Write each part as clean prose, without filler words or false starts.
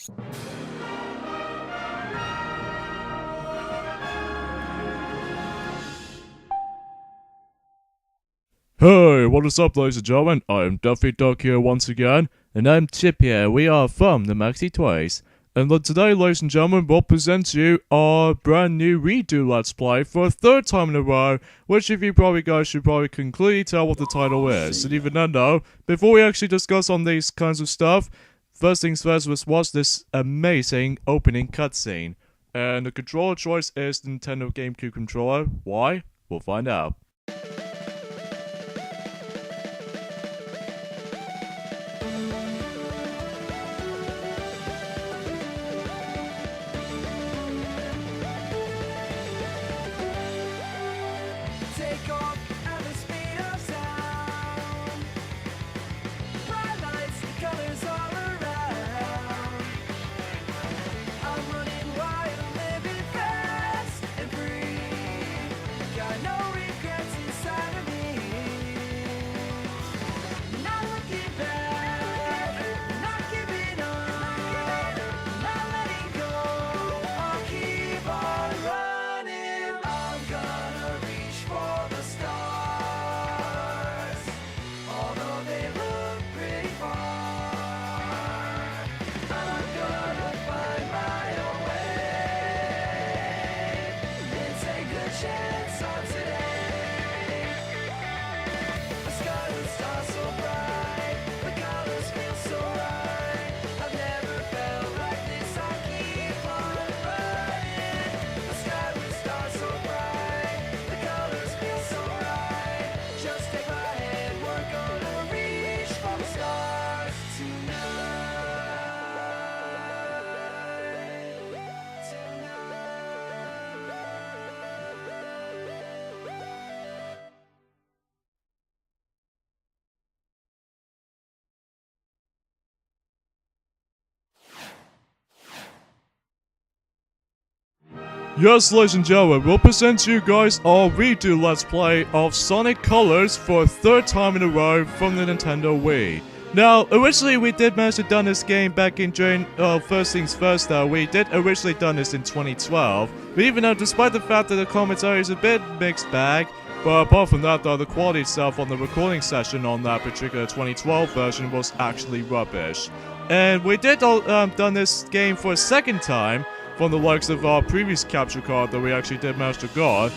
Hey, what is up, ladies and gentlemen? I am Duffy Duck here once again, and I'm Chip here. We are from the Maxi Toys. And today, ladies and gentlemen, we'll present you our brand new redo Let's Play for a third time in a row, which if you guys should probably clearly tell what the title is. And even then though, before we actually discuss on these kinds of stuff, first things first, let's watch this amazing opening cutscene. And the controller choice is the Nintendo GameCube controller. Why? We'll find out. Take off at the speed of sound. Bright lights and colors all around. I'm running wild, living fast and free. Got no regrets inside of me. Not looking back, not giving up, not letting go. I'll keep on running. I'm gonna reach for the stars, although they look pretty far. I'm gonna find my own way and take a chance on today. The sky will start so bright, the colors feel so right. I've never felt like this. I'll keep on running. The sky will start so bright, the colors feel so right. Just take my hand, we're gonna reach for the stars tonight. Yes, ladies and gentlemen, we'll present to you guys our redo Let's Play of Sonic Colors for a third time in a row from the Nintendo Wii. Now, originally we did manage to done this game back in during, first things first though, we did originally done this in 2012, but even though despite the fact that the commentary is a bit mixed bag, but apart from that though, the quality itself on the recording session on that particular 2012 version was actually rubbish. And we did done this game for a second time, from the likes of our previous capture card that we actually did manage to get.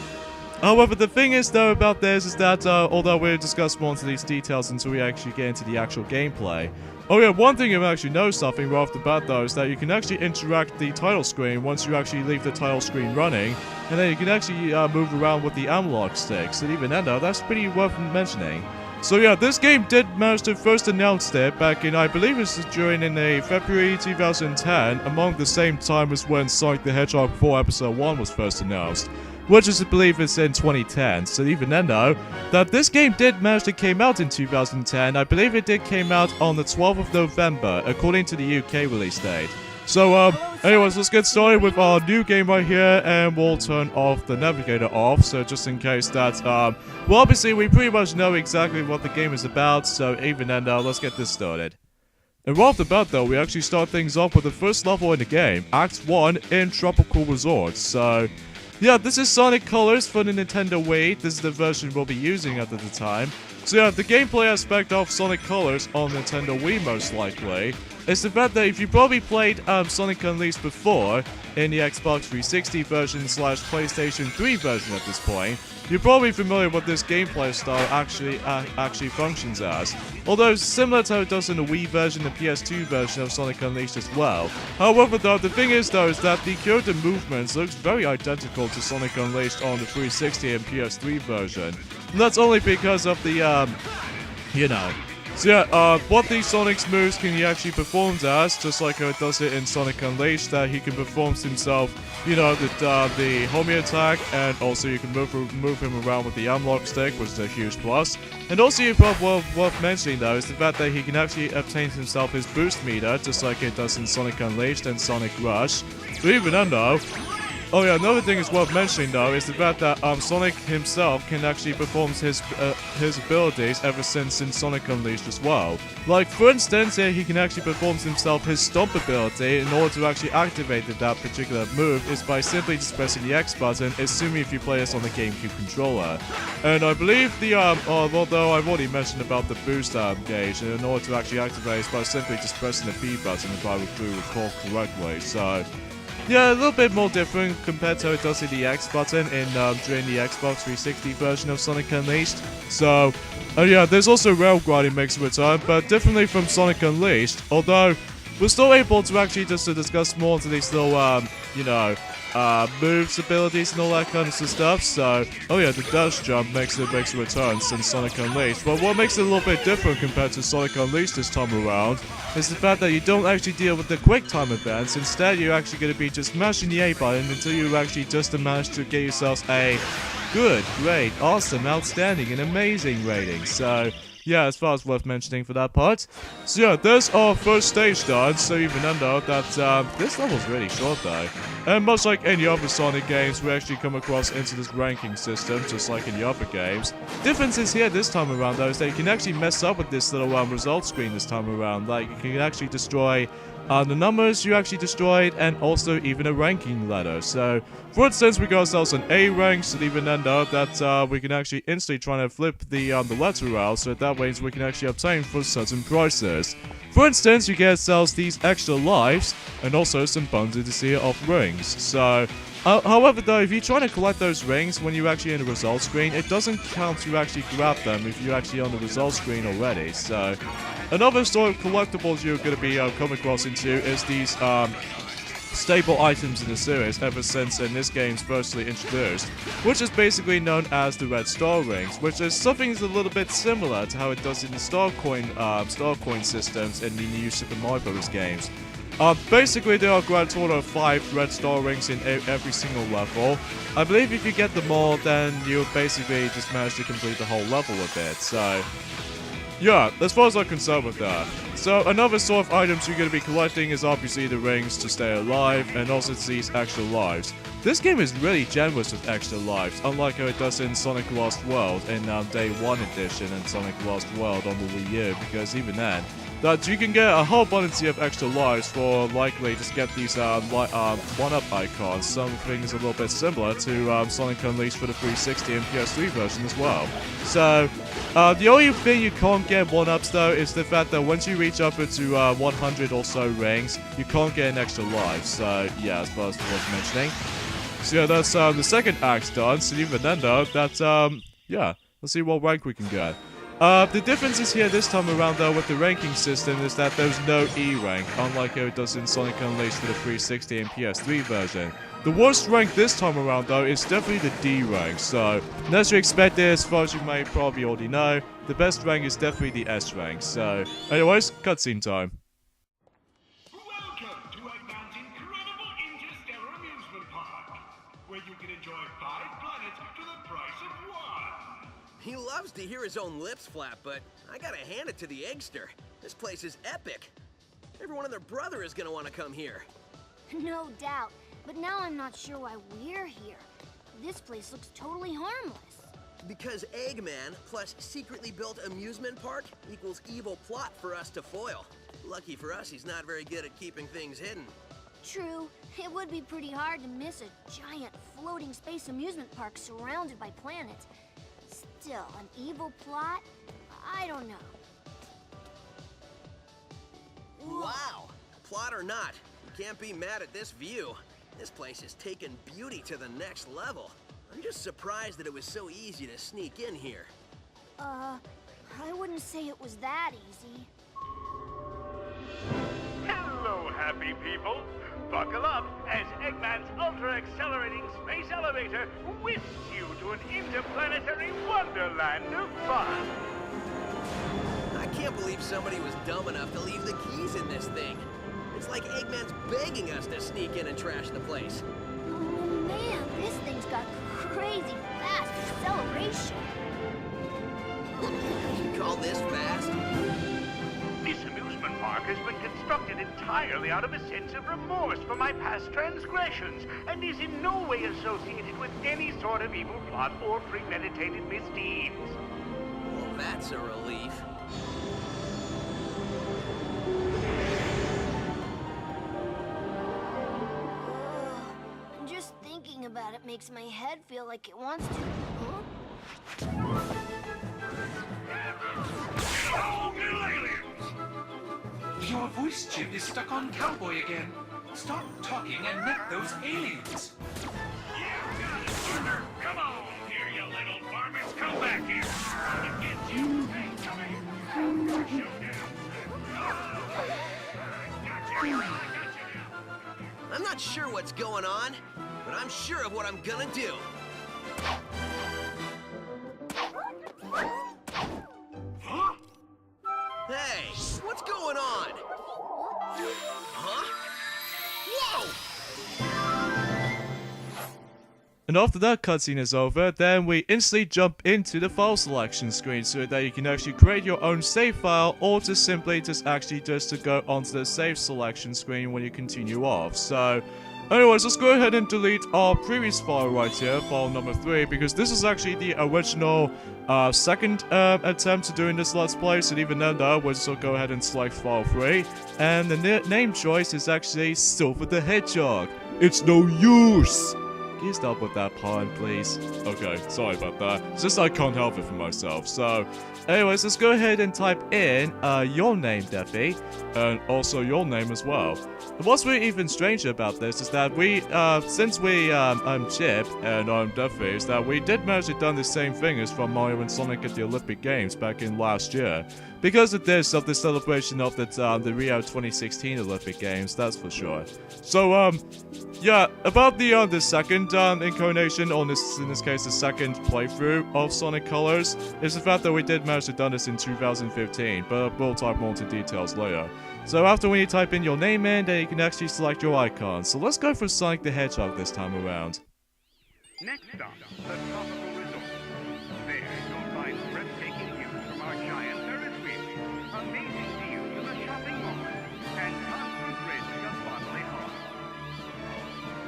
However, the thing is though about this is that although we'll discuss more into these details until we actually get into the actual gameplay. Oh yeah, one thing you've actually noticed something right off the bat though is that you can actually interact the title screen once you actually leave the title screen running, and then you can actually move around with the analog sticks, and even then though, that's pretty worth mentioning. So yeah, this game did manage to first announce it back in, I believe it was during February 2010, among the same time as when Sonic the Hedgehog 4 Episode 1 was first announced, which is I believe is in 2010. So even then though, that this game did manage to came out in 2010, I believe it did came out on the 12th of November, according to the UK release date. So anyways, let's get started with our new game right here, and we'll turn off the navigator off, so just in case that, well obviously we pretty much know exactly what the game is about, so even then let's get this started. And right off the bat though, we actually start things off with the first level in the game, Act 1 in Tropical Resort. So yeah, this is Sonic Colors for the Nintendo Wii. This is the version we'll be using at the time. So yeah, the gameplay aspect of Sonic Colors on Nintendo Wii most likely is the fact that if you probably played Sonic Unleashed before in the Xbox 360 version / PlayStation 3 version at this point, you're probably familiar with this gameplay style actually functions as. Although similar to how it does in the Wii version and PS2 version of Sonic Unleashed as well. However though, the thing is though is that the character movements looks very identical to Sonic Unleashed on the 360 and PS3 version. And that's only because of the, you know. So yeah, what these Sonic's moves can he actually perform as, just like how it does it in Sonic Unleashed, that he can perform himself, you know, the homie attack, and also you can move him around with the analog stick, which is a huge plus. And also worth mentioning though is the fact that he can actually obtain himself his boost meter, just like it does in Sonic Unleashed and Sonic Rush. So even then though, Oh yeah, another thing is worth mentioning though is the fact that Sonic himself can actually perform his abilities ever since in Sonic Unleashed as well. Like for instance, here he can actually perform himself his stomp ability. In order to actually activate that particular move is by simply just pressing the X button, assuming if you play this on the GameCube controller. And I believe the although I've already mentioned about the boost gauge, and in order to actually activate it's by simply just pressing the B button if I do recall correctly. So yeah, a little bit more different compared to how it does in the X button during the Xbox 360 version of Sonic Unleashed. So, yeah, there's also rail grinding makes a return, but differently from Sonic Unleashed, although we're still able to actually just to discuss more into these little, moves, abilities, and all that kind of stuff. So, oh yeah, the dash jump makes a return since Sonic Unleashed. But what makes it a little bit different compared to Sonic Unleashed this time around is the fact that you don't actually deal with the quick time events. Instead, you're actually going to be just mashing the A button until you actually just manage to get yourselves a good, great, awesome, outstanding, and amazing rating. So, yeah, as far as worth mentioning for that part. So yeah, there's our first stage done, so even know that this level's really short though. And much like any other Sonic games, we actually come across into this ranking system, just like in the other games. Differences here this time around though is that you can actually mess up with this little result screen this time around. Like, you can actually destroy the numbers you actually destroyed, and also even a ranking ladder. So, for instance, we got ourselves an A rank, so even then though that we can actually instantly try to flip the letter out, so that way we can actually obtain for certain prices. For instance, you get ourselves these extra lives, and also some bundles here of rings. So, however though, if you're trying to collect those rings when you're actually in the results screen, it doesn't count to actually grab them if you're actually on the results screen already. So, another sort of collectibles you're going to be coming across into is these staple items in the series ever since in this game's firstly introduced, which is basically known as the red star rings, which is something that's a little bit similar to how it does in the star coin systems in the new Super Mario Bros. Games. Basically, there are a grand total of 5 red star rings in every single level. I believe if you get them all, then you basically just manage to complete the whole level with it. So, yeah, as far as I'm concerned with that. So, another sort of items you're going to be collecting is obviously the rings to stay alive, and also these extra lives. This game is really generous with extra lives, unlike how it does in Sonic Lost World in Day 1 edition and Sonic Lost World on the Wii U, because even then, that you can get a whole bunch of extra lives for likely just get these one-up icons. Something is a little bit similar to Sonic Unleashed for the 360 and PS3 version as well. So, the only thing you can't get one-ups though is the fact that once you reach up into 100 or so rings, you can't get an extra life. So, yeah, as far as worth mentioning. So yeah, that's the second act done. So even then though, that's yeah, let's see what rank we can get. The differences here this time around though with the ranking system is that there's no E rank, unlike how it does in Sonic Unleashed for the 360 and PS3 version. The worst rank this time around though is definitely the D rank, so as you expected, as far as you may probably already know, the best rank is definitely the S rank. So anyways, cutscene time. Welcome to Eggman's incredible interstellar amusement park, where you can enjoy 5 planets for the price of 1. He loves to hear his own lips flap, but I gotta hand it to the Eggster. This place is epic. Everyone and their brother is gonna want to come here. No doubt, but now I'm not sure why we're here. This place looks totally harmless. Because Eggman plus secretly built amusement park equals evil plot for us to foil. Lucky for us, he's not very good at keeping things hidden. True, it would be pretty hard to miss a giant floating space amusement park surrounded by planets. Still, an evil plot? I don't know. Wow! Plot or not, you can't be mad at this view. This place has taken beauty to the next level. I'm just surprised that it was so easy to sneak in here. I wouldn't say it was that easy. Hello, happy people. Buckle up as Eggman's ultra-accelerating space elevator whisks you to an interplanetary wonderland of fun. I can't believe somebody was dumb enough to leave the keys in this thing. It's like Eggman's begging us to sneak in and trash the place. Oh man, this thing's got crazy fast acceleration. You call this fast? This amusement park park has been constructed entirely out of a sense of remorse for my past transgressions, and is in no way associated with any sort of evil plot or premeditated misdeeds. Well, that's a relief. Just thinking about it makes my head feel like it wants to. Your voice chip is stuck on cowboy again. Stop talking and net those aliens. Come on here, you little varmints. Come back here. I'll get you. I'm not sure what's going on, but I'm sure of what I'm gonna do. Huh? Hey, what's going on? Huh? Whoa! And after that cutscene is over, then we instantly jump into the file selection screen so that you can actually create your own save file, or to simply just to go onto the save selection screen when you continue off. So anyways, let's go ahead and delete our previous file right here, file number 3, because this is actually the original second attempt to doing this Let's Play, so even though we'll just go ahead and select file 3, and the name choice is actually Silver the Hedgehog. It's no use! Can you stop with that pun, please? Okay, sorry about that. It's just I can't help it for myself. So, anyways, let's go ahead and type in your name, Deppy, and also your name as well. And what's really even stranger about this is that since I'm Chip and I'm Deppy, is that we did manage to done the same thing as from Mario and Sonic at the Olympic Games back in last year. Because of the celebration of the Rio 2016 Olympic Games, that's for sure. So, yeah, about the second incarnation, or in this case the second playthrough of Sonic Colors, is the fact that we did manage to done this in 2015, but we'll talk more into details later. So after when you type in your name in, then you can actually select your icon. So let's go for Sonic the Hedgehog this time around. Next stop, the Tropical Resort. There you'll find breathtaking views from our giant Ferris wheel, amazing views of a shopping mall, and constant risk of bodily harm.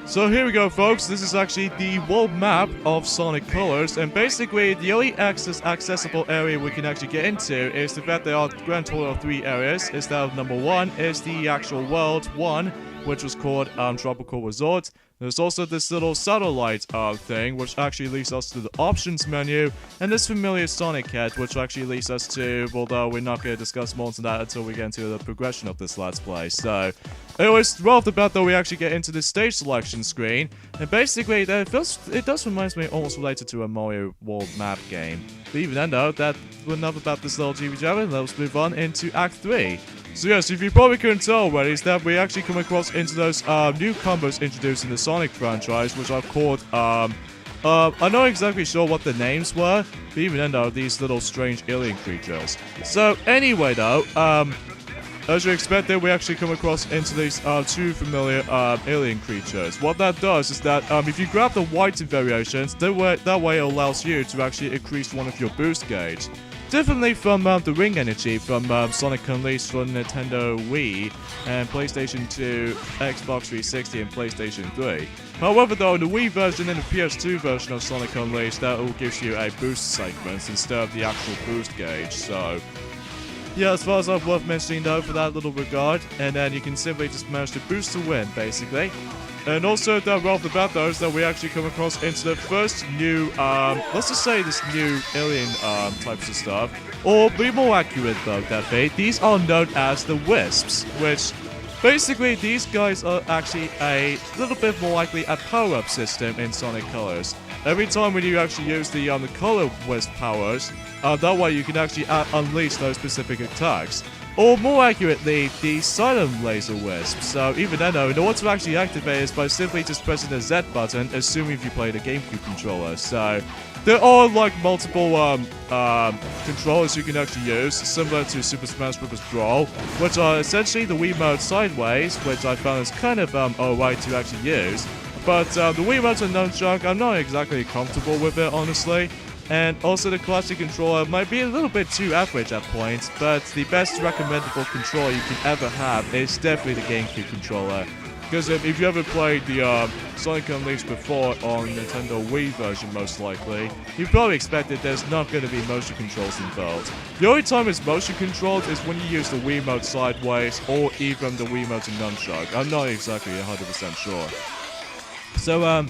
So here we go, folks. This is actually the world map of Sonic Colors, and basically the only accessible area we can actually get into is the fact there are grand total of 3 areas. Is that number 1 is the actual world 1, which was called Tropical Resort. There's also this little satellite thing, which actually leads us to the options menu, and this familiar Sonic Head, which actually leads us to, although we're not going to discuss more on that until we get into the progression of this Let's Play. So, anyways, right off the bat though, we actually get into the stage selection screen, and basically it does remind me almost related to a Mario World map game. But even then though, that's enough about this little GB Jabber, let's move on into Act 3. So yes, if you probably couldn't tell already, is that we actually come across into those new combos introduced in the Sonic franchise, which are called, I'm not exactly sure what the names were, but even then though, these little strange alien creatures. So anyway though, as you expected, we actually come across into these 2 familiar alien creatures. What that does is that if you grab the white variations, that way it allows you to actually increase one of your boost gauge. Differently from the Ring Energy from Sonic Unleashed for Nintendo Wii and PlayStation 2, Xbox 360 and PlayStation 3. However though, the Wii version and the PS2 version of Sonic Unleashed, that all gives you a boost segment instead of the actual boost gauge, so yeah, as far as I've worth mentioning though for that little regard, and then you can simply just manage to boost to win, basically. And also, right off the bat though, is that we actually come across into the first new, let's just say this new alien types of stuff. Or be more accurate though, Deppy, these are known as the Wisps, which basically these guys are actually a little bit more likely a power-up system in Sonic Colors. Every time when you actually use the Color Wisp powers, that way you can actually unleash those specific attacks. Or more accurately, the Silent Laser Wisp. So even then though, in order to actually activate it is by simply just pressing the Z button, assuming if you play the GameCube controller. So there are like multiple controllers you can actually use, similar to Super Smash Bros. Brawl, which are essentially the Wiimote sideways, which I found is kind of alright to actually use. But the Wiimote and Nunchuck, I'm not exactly comfortable with it, honestly. and also the classic controller might be a little bit too average at points, but the best recommendable controller you can ever have is definitely the GameCube controller. Because if you ever played the Sonic Unleashed before on Nintendo Wii version, most likely, you probably expected there's not going to be motion controls involved. The only time it's motion controlled is when you use the Wiimote sideways or even the Wiimote and nunchuck. I'm not exactly 100% sure. So,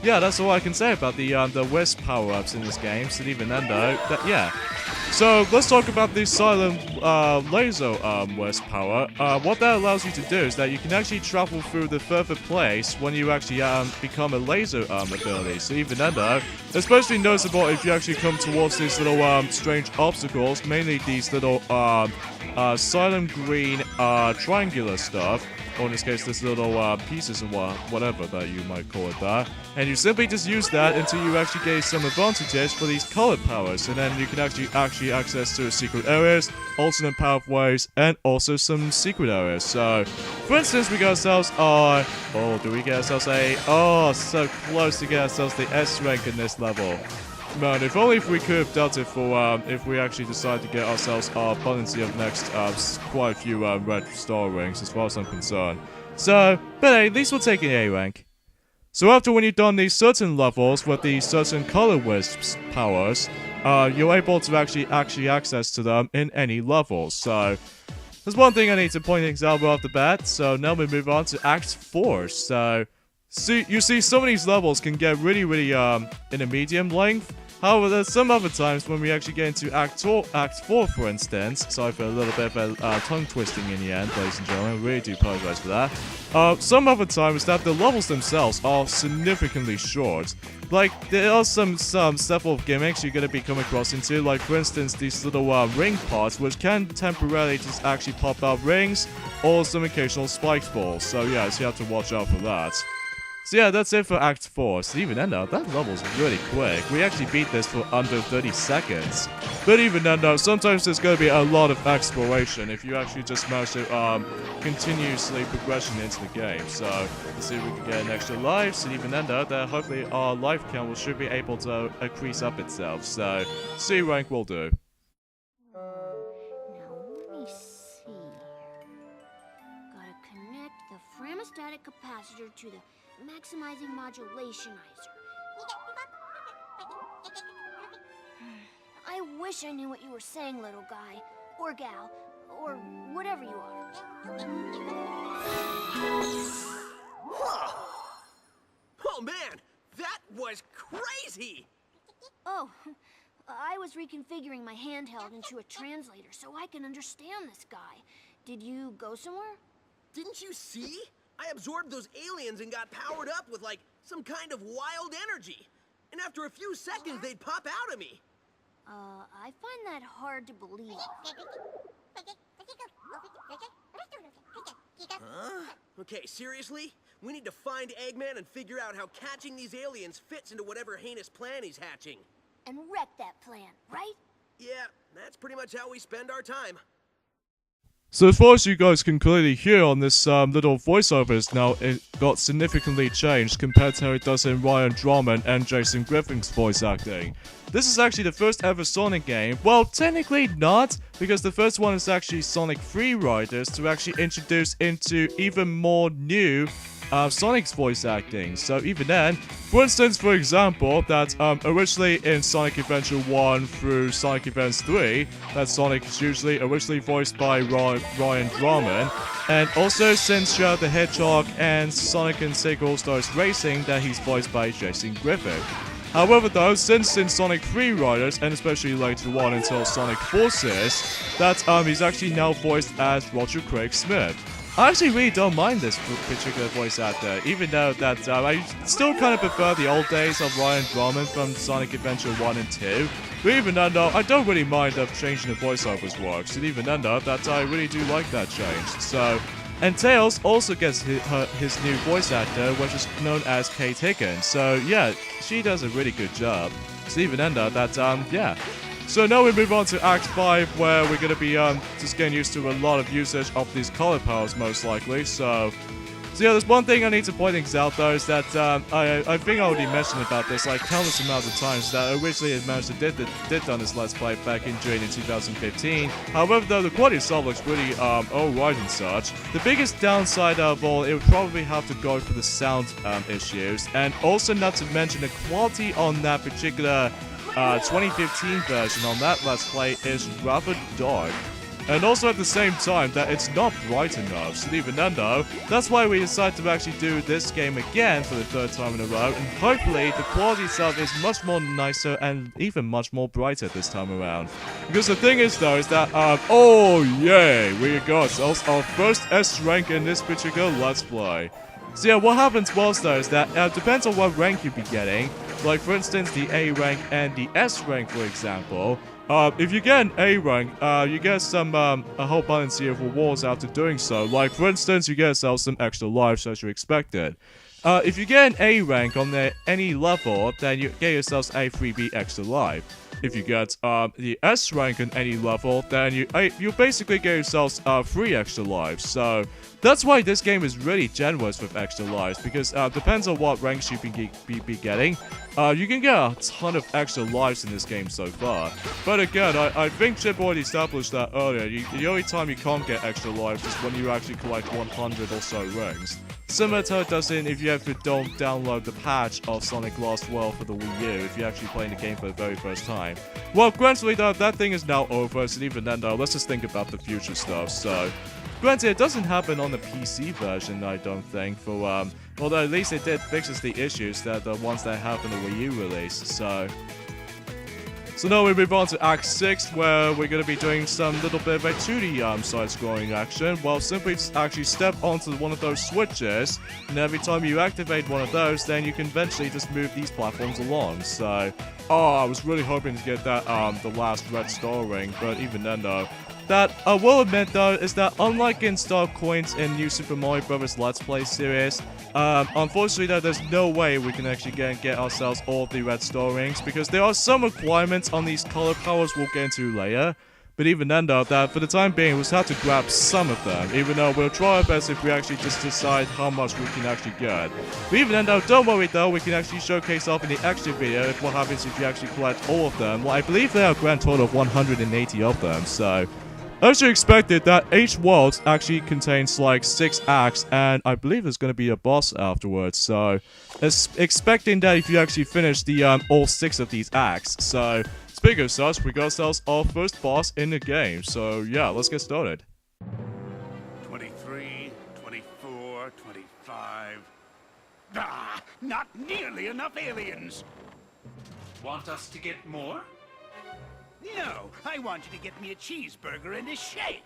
yeah, that's all I can say about the Wisp power-ups in this game. So even then, though, yeah. So let's talk about the Silent Laser Wisp power. What that allows you to do is that you can actually travel through the further place when you actually become a laser ability. So even then, though, especially noticeable if you actually come towards these little strange obstacles, mainly these little silent green triangular stuff. Or in this case, this little pieces and whatever that you might call it that. And you simply just use that until you actually get some advantages for these colored powers. And then you can actually access to secret areas, alternate pathways, and also some secret areas. So, for instance, we get ourselves do we get ourselves so close to get ourselves the S rank in this level. Man, if only if we could have done it for, if we actually decided to get ourselves our potency of next, quite a few, red star rings, as far as I'm concerned. So, but hey, at least we'll take an A rank. So after when you've done these certain levels with these certain color wisps powers, you're able to actually access to them in any levels. So, there's one thing I need to point things out right off the bat, so now we move on to Act 4, so... you see, some of these levels can get really, in a medium length. However, there's some other times when we actually get into Act 4, for instance. Sorry for a little bit of tongue twisting in the end, ladies and gentlemen. I really do apologize for that. Some other times that the levels themselves are significantly short. Like, there are some several gimmicks you're going to be coming across into. Like, for instance, these little ring pods, which can temporarily just actually pop out rings, or some occasional spiked balls. So, yeah, so you have to watch out for that. So yeah, that's it for Act 4. So even then though, that level's really quick. We actually beat this for under 30 seconds. But even then though, sometimes there's going to be a lot of exploration if you actually just manage to continuously progression into the game. So let's see if we can get an extra life. So even then though, hopefully our life count should be able to increase up itself. So C rank will do. Now, let me see. Gotta connect the Framastatic capacitor to the maximizing modulationizer. I wish I knew what you were saying, little guy. Or gal. Or whatever you are. Oh man, that was crazy! Oh, I was reconfiguring my handheld into a translator so I can understand this guy. Did you go somewhere? Didn't you see? I absorbed those aliens and got powered up with, like, some kind of wild energy. And after a few seconds, they'd pop out of me. I find that hard to believe. Huh? Okay, seriously? We need to find Eggman and figure out how catching these aliens fits into whatever heinous plan he's hatching. And wreck that plan, right? Yeah, that's pretty much how we spend our time. So as far as you guys can clearly hear on this little voiceovers now, it got significantly changed compared to how it does in Ryan Drummond and Jason Griffin's voice acting. This is actually the first ever Sonic game. Well, technically not, because the first one is actually Sonic Free Riders to actually introduce into even more new Sonic's voice acting. So even then, for instance, for example, that originally in Sonic Adventure 1 through Sonic Advance 3, that Sonic is usually originally voiced by Ryan Drummond, and also since Shadow the Hedgehog and Sonic and Sega All-Stars Racing, that he's voiced by Jason Griffith. However though, since in Sonic Free Riders, and especially later on until Sonic Forces, that he's actually now voiced as Roger Craig Smith. I actually really don't mind this particular voice actor, even though that I still kind of prefer the old days of Ryan Drummond from Sonic Adventure 1 and 2. But even then though, I don't really mind changing the voiceovers works, and even then though, that I really do like that change. So, and Tails also gets his new voice actor, which is known as Kate Higgins. So yeah, she does a really good job. So even then though, that yeah. So now we move on to Act 5, where we're going to be just getting used to a lot of usage of these color powers, most likely. So So yeah, there's one thing I need to point things out though, is that I think I already mentioned about this like countless amounts of times, that originally it managed to did done this Let's Play back in June in 2015. However though, the quality itself looks really alright and such. The biggest downside of all, it would probably have to go for the sound issues, and also not to mention the quality on that particular 2015 version on that Let's Play is rather dark. And also at the same time that it's not bright enough, so even then though, that's why we decided to actually do this game again for the third time in a row, and hopefully the quality itself is much more nicer and even much more brighter this time around. Because the thing is though, is that, oh yay, we got ourselves our first S rank in this particular Let's Play. So yeah, what happens was though, is that depends on what rank you'll be getting, like for instance the A rank and the S rank for example. If you get an A rank, you get some, a whole bunch of rewards after doing so. Like, for instance, you get yourself some extra lives as you expected. If you get an A rank on any level, then you get yourselves a freebie extra life. If you get the S rank on any level, then you basically get yourselves 3 extra lives. So that's why this game is really generous with extra lives, because depends on what ranks you be getting. You can get a ton of extra lives in this game so far. But again, I think Chip already established that earlier. The only time you can't get extra lives is when you actually collect 100 or so rings. Similar to how it does if you ever don't download the patch of Sonic Lost World for the Wii U, if you're actually playing the game for the very first time. Well, granted though, that thing is now over, so even then though, let's just think about the future stuff, so... Granted, it doesn't happen on the PC version, I don't think, for, although at least it did fixes the issues that the ones that have in the Wii U release, so... So now we move on to Act 6, where we're going to be doing some little bit of a 2D side-scrolling action. Well, simply actually step onto one of those switches, and every time you activate one of those, then you can eventually just move these platforms along. So, I was really hoping to get that, the last red star ring, but even then though, that I will admit though is that unlike in Star Coins in New Super Mario Bros. Let's Play series, unfortunately though there's no way we can actually get ourselves all of the red star rings, because there are some requirements on these color powers we'll get into later. But even then though, that for the time being we'll have to grab some of them, even though we'll try our best if we actually just decide how much we can actually get. But even then though, don't worry though, we can actually showcase off in the extra video if what happens if you actually collect all of them. Well, I believe there are a grand total of 180 of them, so... As you expected, that each world actually contains like 6 acts, and I believe there's going to be a boss afterwards, so expecting that if you actually finish the all 6 of these acts. So speaking of such, we got ourselves our first boss in the game, so yeah, let's get started. 23, 24, 25. Ah, not nearly enough aliens. Want us to get more? No, I want you to get me a cheeseburger and a shake.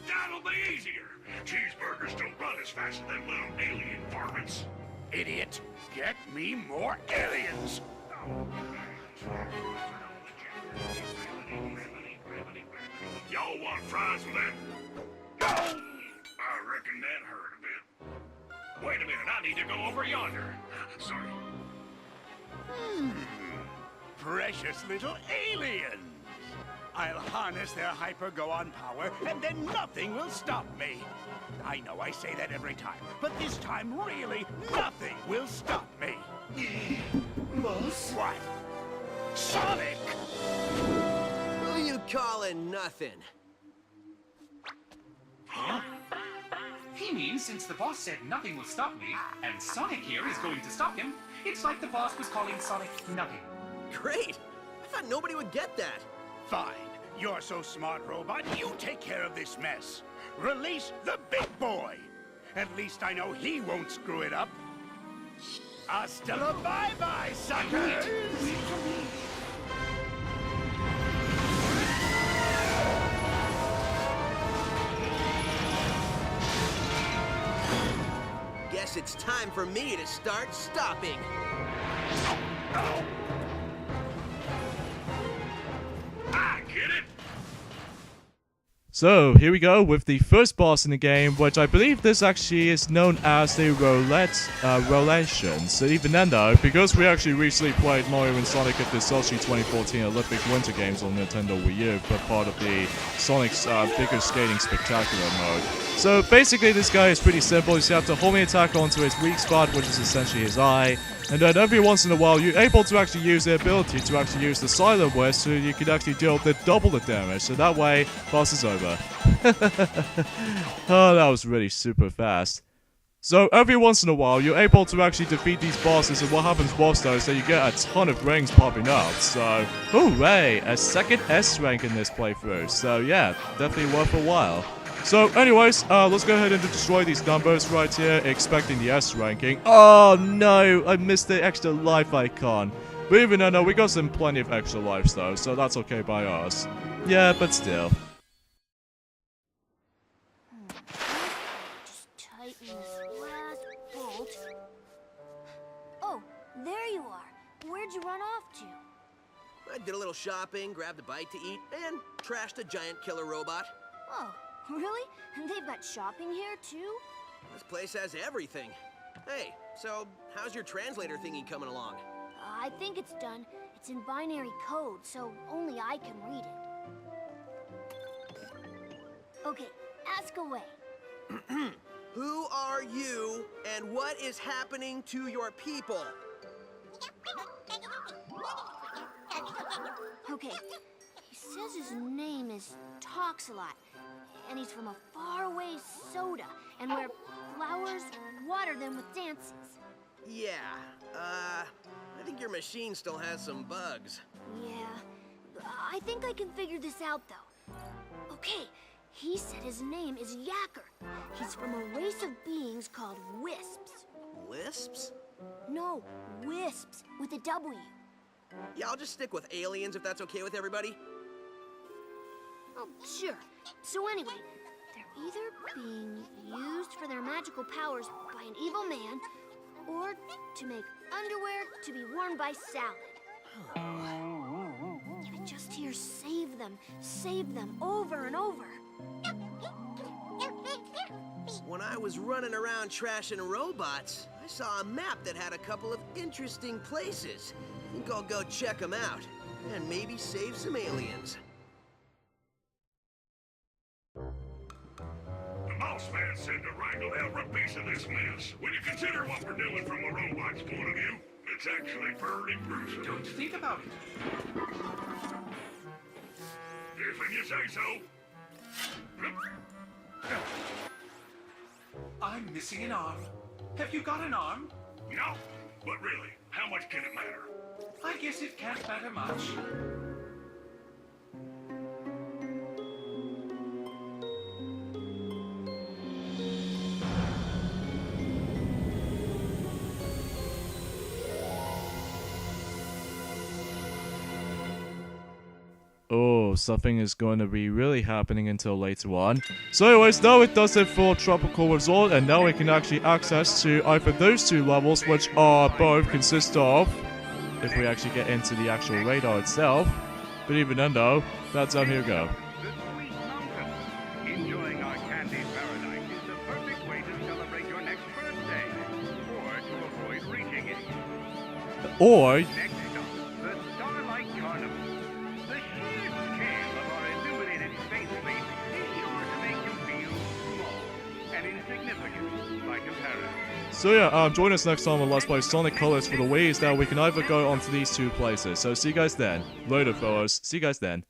That'll be easier. Cheeseburgers don't run as fast as them little alien varmints. Idiot, get me more aliens. Y'all want fries with that? I reckon that hurt a bit. Wait a minute, I need to go over yonder. Sorry. Precious little aliens! I'll harness their hyper-go-on power, and then nothing will stop me. I know I say that every time, but this time, really, nothing will stop me. Boss? What? Sonic! Who you calling nothing? Huh? He means since the boss said nothing will stop me, and Sonic here is going to stop him, it's like the boss was calling Sonic nothing. Great! I thought nobody would get that. Fine. You're so smart, robot. You take care of this mess. Release the big boy. At least I know he won't screw it up. Hasta la bye-bye, suckers! Wait for me. Guess it's time for me to start stopping. I get it! So, here we go with the first boss in the game, which I believe this actually is known as the Rolation. So even then though, because we actually recently played Mario and Sonic at the Sochi 2014 Olympic Winter Games on Nintendo Wii U, but part of the Sonic's Bigger Skating Spectacular mode. So basically this guy is pretty simple, you just have to homing attack onto his weak spot, which is essentially his eye. And then every once in a while, you're able to actually use the ability to actually use the Silent Wisp, so you can actually deal double the damage. So that way, boss is over. Oh, that was really super fast. So every once in a while, you're able to actually defeat these bosses, and what happens most though is that you get a ton of rings popping up. So, hooray! A second S rank in this playthrough. So yeah, definitely worth a while. So anyways, let's go ahead and destroy these numbers right here, expecting the S ranking. Oh no, I missed the extra life icon. But even though, no, we got some plenty of extra lives though, so that's okay by us. Yeah, but still. Just tighten this last bolt. Oh, there you are. Where'd you run off to? I did a little shopping, grabbed a bite to eat, and trashed a giant killer robot. Oh, really? And they've got shopping here too? This place has everything. Hey, so how's your translator thingy coming along? I think it's done. It's in binary code, so only I can read it. Okay, ask away. Who are you, and what is happening to your people? Okay, he says his name is Toxalot, and he's from a faraway soda, and where flowers water them with dances. Yeah, I think your machine still has some bugs. Yeah, I think I can figure this out, though. Okay, he said his name is Yacker. He's from a race of beings called Wisps. Wisps? No, Wisps, with a W. Yeah, I'll just stick with aliens if that's okay with everybody. Oh, sure. So anyway, they're either being used for their magical powers by an evil man, or to make underwear to be worn by Salad. I just hear save them, over and over. When I was running around trashing robots, I saw a map that had a couple of interesting places. I think I'll go check them out, and maybe save some aliens. The boss man said to wrangle every piece of this mess. When you consider what we're doing from a robot's point of view, it's actually pretty gruesome. Don't think about it. If you say so. I'm missing an arm. Have you got an arm? No, but really, how much can it matter? I guess it can't matter much. Oh, something is going to be really happening until later on. So anyways, now it does it for Tropical Resort, and now we can actually access to either those two levels, which are both consist of, if we actually get into the actual radar itself. But even then though, that's here we go. The Sweet Mountain. Enjoying our candy paradise is the perfect way to celebrate your next birthday, or to avoid reaching it. Or, Next up, the Starlight Carnival. The sheer scale of our illuminated space fleet is sure to make you feel small and insignificant by comparison. so yeah, join us next time on Let's Play Sonic Colors for the Wii, is that we can either go onto these two places. So see you guys then. Later fellas, see you guys then.